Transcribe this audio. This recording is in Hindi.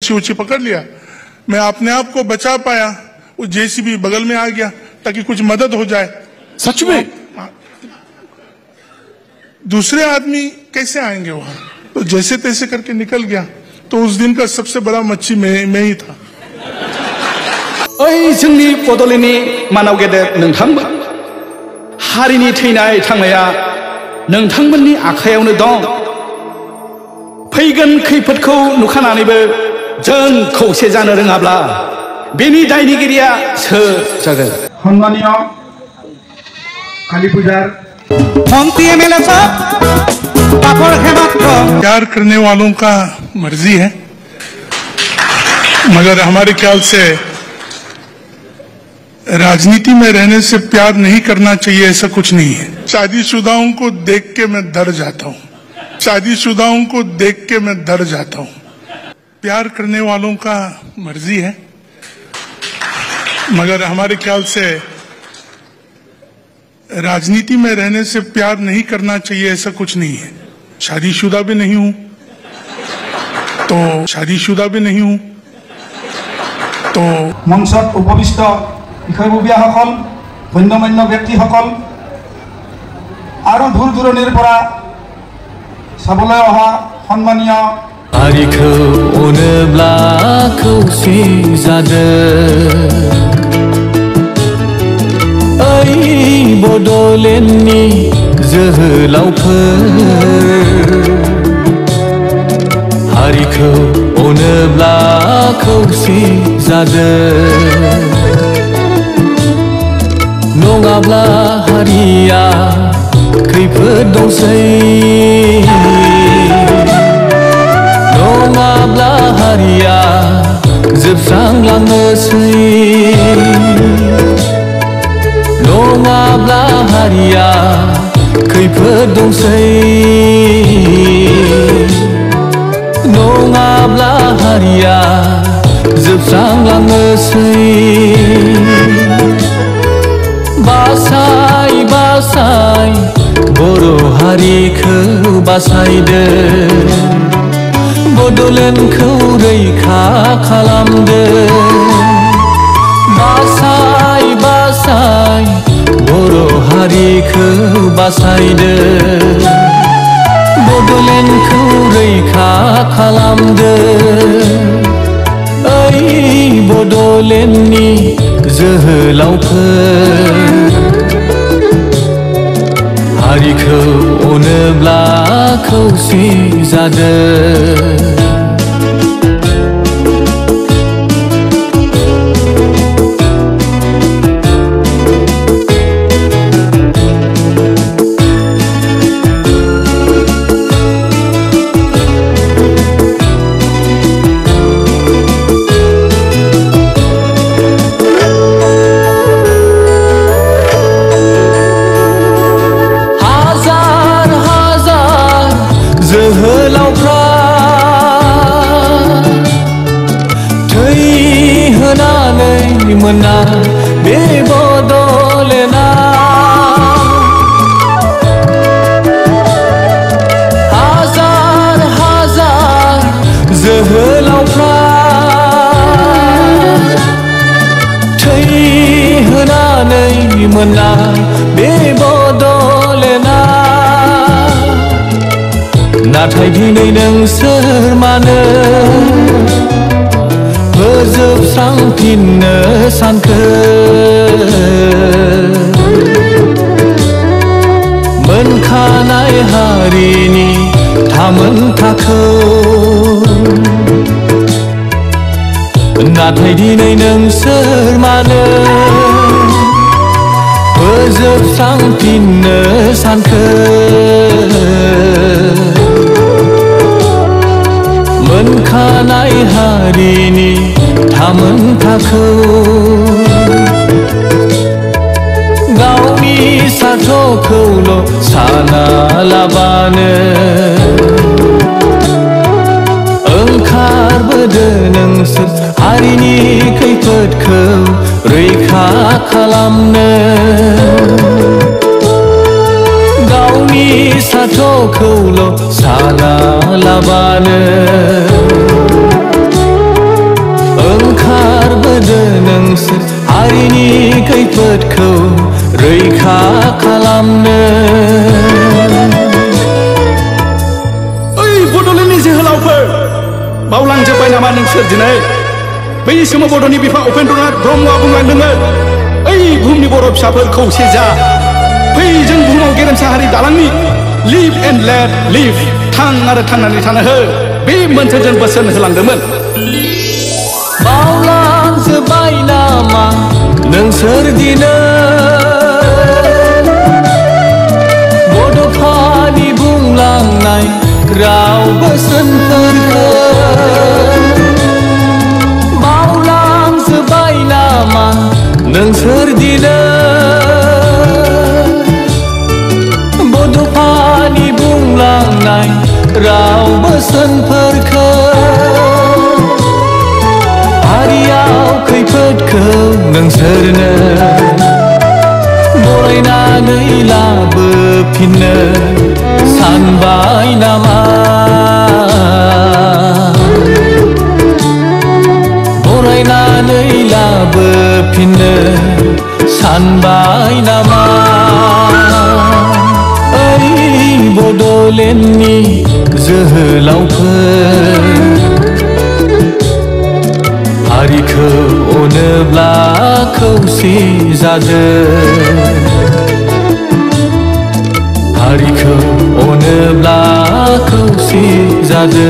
मच्छी उच्छी पकड़ लिया। मैं अपने आप को बचा पाया, वो जेसीबी बगल में आ गया ताकि कुछ मदद हो जाए। सच में? दूसरे आदमी कैसे आएंगे वहां? तो जैसे तैसे करके निकल गया। तो उस दिन का सबसे बड़ा मच्छी मैं ही था। ओइ जोंनि बड'लेण्डनि मानाव गेदेर नोंथांमोन, हारिनि थैनाय थांनाया नोंथांमोननि आखायावनो दं। फैगोन खैफोदखौ नुखानानैबो जों खौसे जानो रोङाब्ला बेनि दायनिगिरिया सोर जागोन? सम्मानीय काली पूजार मंत्री एमएलए साहब, पापड़ है मात्र। प्यार करने वालों का मर्जी है, मगर हमारे ख्याल से राजनीति में रहने से प्यार नहीं करना चाहिए, ऐसा कुछ नहीं है। शादीशुदाओं को देख के मैं डर जाता हूँ, शादीशुदाओं को देख के मैं डर जाता हूँ। प्यार करने वालों का मर्जी है, मगर हमारे ख्याल से राजनीति में रहने से प्यार नहीं करना चाहिए, ऐसा कुछ नहीं है। शादीशुदा भी नहीं हूं, तो शादीशुदा भी नहीं हूं, तो मंचत उपविष्ट বিষয়ববীয়াসকল, গণ্যমান্য ব্যক্তিসকল আৰু দূৰ দূৰণিৰ পৰা চাবলৈ অহা সন্মানীয় हारिखौ अनोब्ला खौसे जादों। ओइ बड'लेण्डनि जोहोलावफोर, हारिखौ अनोब्ला खौसे जादों। नङाब्ला हारिया खैफोद दंसै, नङाब्ला हारिया जोबस्रांलांनोसै, नङाब्ला हारिया खैफोद दंसै, नङाब्ला हारिया जोबस्रांलांनोसै। बासाय बासाय बर' हारिखौ बासायदो, बड'लेण्डखौ रैखा खालामदो। बासाय बासाय बर' हारिखौ बासायदो, बड'लेण्डखौ रैखा खालामदो। ओइ बड'लेण्डनि जोहोलावफोर, हारिखौ अनोब्ला खौसे जादों। जोहोलावफ्रा थै होनानै मोना बे बड'लेण्डआ, हाजार हाजार जोहोलावफ्रा थै होनानै मोना बे बड'लेण्डआ। नाथाय दिनै नोंसोर मानो फोजोबस्रांफिननो सानखो? मोनखानाय हारिनि थामोनथाखौ, नाथाय दिनै नोंसोर मानो फोजोबस्रांफिननो सानखो? मोनखानाय हारिनि थामोनथाखौ, गावनि सार्थखौल' सानालाबानो ओंखारबोदो नोंसोर हारिनि खैफोदखौ रैखा खालामनो। गावनि सार्थखौल' सानालाबानो हारिनि खैफोदखौ रैखा खालामनो बड'लेण्डनि जोहोलावफोर बावलांजोब्बाय नामा नोंसोर दिनै बै समाव बड'नि बिफा उपेन्द्रनाथ ब्रह्मआ बुंलांदोंमोन ओइ बुहुमनि बर' फिसाफोर खौसे जा फै जों बुहुमाव गेरेमसा हारि दालांनि लिभ एन्ड लेट लिभ थां आरो थांनानै थानो हो बे मोनसे जों बोसोन होलांदोंमोन बावलांजोब्बाय नामा नोंसोर दिनै बड'फानि बुंलांनाय राव बोसोनफोरखौ बावलांजोब्बाय नामा नोंसोर दिनै बड'फानि बुंलांनाय राव बोसोनफोरखौ हारियाव खैफोदखौ नोंसोरनो बरायनानै लाबोफिननो सानबाय नामा बरायनानै लाबोफिननो सानबाय नामा ओइ बड'लेण्डनि जोहोलावफोर हारिखौ अनोब्ला खौसे जादो हारिखौ अनोब्ला खौसे जादो